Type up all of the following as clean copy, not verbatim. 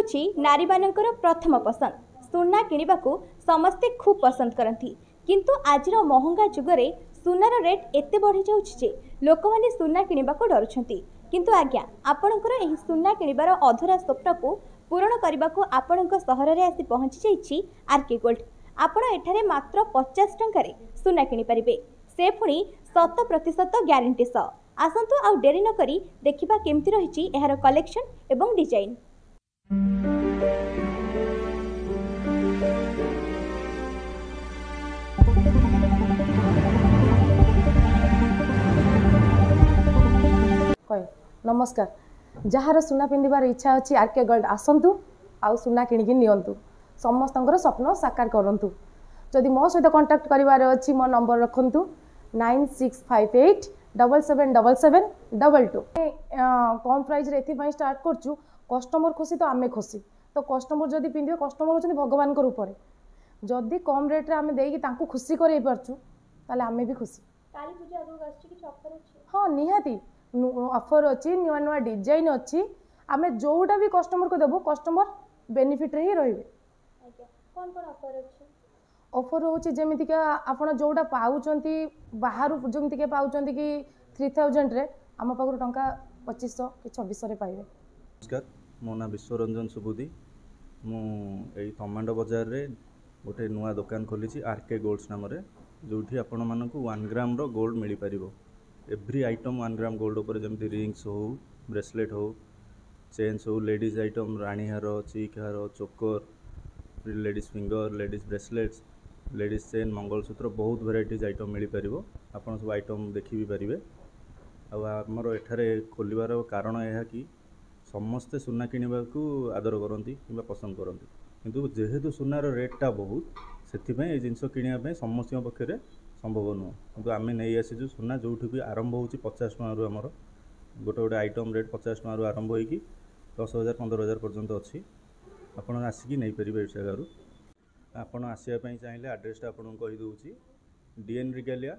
ହେଉଛି ନାରୀମାନଙ୍କର ପ୍ରଥମ ପସନ୍ଦ। ସୁନା କିଣିବାକୁ ସମସ୍ତେ ଖୁବ୍ ପସନ୍ଦ କରନ୍ତି, କିନ୍ତୁ ଆଜିର ମହଙ୍ଗା ଯୁଗରେ ସୁନାର ରେଟ୍ ଏତେ ବଢ଼ି ଯାଉଛି ଯେ ଲୋକମାନେ ସୁନା କିଣିବାକୁ ଡରୁଛନ୍ତି। କିନ୍ତୁ ଆଜ୍ଞା, ଆପଣଙ୍କର ଏହି ସୁନା କିଣିବାର ଅଧୁରା ସ୍ୱପ୍ନକୁ ପୂରଣ କରିବାକୁ ଆପଣଙ୍କ ସହରରେ ଆସି ପହଞ୍ଚି ଯାଇଛି ଆର୍କେ ଗୋଲ୍ଡ। ଆପଣ ଏଠାରେ ମାତ୍ର 50 ଟଙ୍କାରେ ସୁନା କିଣିପାରିବେ, ସେ ପୁଣି 100% ଗ୍ୟାରେଣ୍ଟି ସହ। ଆସନ୍ତୁ ଆଉ ଡେରି ନ କରି ଦେଖିବା କେମିତି ରହିଛି ଏହାର କଲେକ୍ସନ ଏବଂ ଡିଜାଇନ। नमस्कार। जार सुना पिंधार इच्छा अच्छी आर्के गोल्ड आसतु आउ सुना किणिकी नियंतु, समस्तंकर स्वप्न साकार करंतु। जदि मो सहित कांटेक्ट करिवार अछि मो नंबर रखंतु 9658 777722। कम प्राइस रे एथि स्टार्ट करछु, कस्टमर खुशी तो आमे खुशी। तो कस्टमर जदि पिंधिबे, कस्टमर होचन भगवान को रूप रे, जदि कम रेट रे आमे देकी तांको खुशी करई परछु ताले आमे भी खुशी। काली पूजा आगो आछि कि ऑफर अछि? हां निहाती ऑफर अच्छी, नुआ नुआ डिजाइन अच्छी। आमे जोटा भी कस्टमर को देबो, कस्टमर बेनिफिट रे ही रहिबे। कौन कौन ऑफर अछि? ऑफर होची जेमिति का आपण जोटा पाउचंती बाहर जेमिति के पाउचंती कि 3000 रे आम पाखर टंका 2500 कि 2600 रे पाइबे। नमस्कार, मो ना विश्वरंजन सुबुदी। मु एई तमांडो बाजार रे गोटे नुआ दुकान खोली आरके गोल्ड्स नाम रे, जोठी आपण मानकु 1 ग्राम रो गोल्ड मिली परिबो। एव्री आइटम 1 ग्राम गोल्ड उपर जमती रिंग्स हो, ब्रेसलेट हो, चेन्स हो, लेडीज आइटम रानी हार, चीक हार, चोकर, ladies finger, ladies bracelets, ladies chain, mangalsutra, बहुत वेराइटीज आइटम मिली परिबो। आपण सब आइटम देखि भी परिबे। आमर एठारे खोलिबार कारण यह कि समस्ते सुना किनिबा को आदर करती कि पसंद करती, किंतु जेहेतु सुनार रेटटा बहुत, से जिनस किनिया समस्त पक्षे संभव नुह। किंतु आम नहीं आसीचु सुना जो भी आरंभ हो 50 टकर आमर गोटे गोटे आइटम रेट 50 टकर आरंभ हो 10,000 15,000 पर्यंत अच्छी। आपड़ आसिक नहीं पारे ए जगार। आपड़ आसवाई चाहिए आड्रेसटा आपको कहीदे डीएन रिगालिया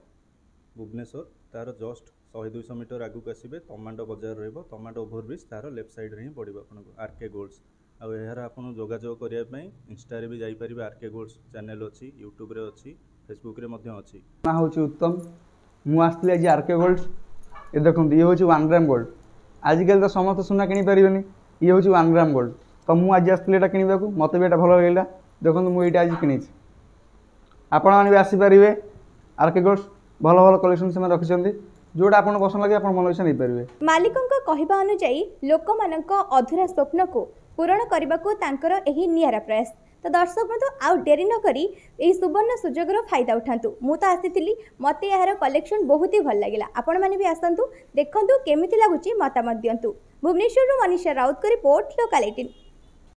भुवनेश्वर, तार जस्ट 100-200 मीटर आगू आसबे, तमांडो बजार रही, तमांडो ओभरब्रिज तार लेफ्ट साइड रे ही पड़ो आपको आरके गोल्ड्स। आउ यार आप जोगाजोग करने इंस्टा भी जापर आरके गोल्ड्स चैनल अच्छी, यूट्यूब रे अच्छी, फेसबुक रे मध्य अच्छी। ना हूँ उत्तम, मुझे आज आरके गोल्ड। ये देखो ये हूँ 1 ग्राम गोल्ड। आजिकल तो समस्त सुना किनी पारे, ये हूँ 1 ग्राम गोल्ड। तो मुझे आज आसती किणवा को, मत भी भल लगे। देखो मुझे आज कि आपण मैंने भी आसीपारे आरके गोल्ड। भल भल कलेक्शन से रखिंट, जोटा आपको पसंद लगे आप मन इच्छा नहीं पारे। मालिकों कहवा अनुजाई लोक मानक अधूरा स्वप्न को पूरण करने को तांकर एही नियारा प्रयास। तो दर्शक बंधु आउ डेरी न करी एही सुवर्ण सुजोगर फायदा उठातु। मु तो आसीथिली, मते यार कलेक्शन बहुत ही भल लागिला। आपण माने भी आसतु, देखंतु केमिति लागुची, मतामत दियंतु। भुवनेश्वर मनीषा राउत को रिपोर्ट, लोकाल 18।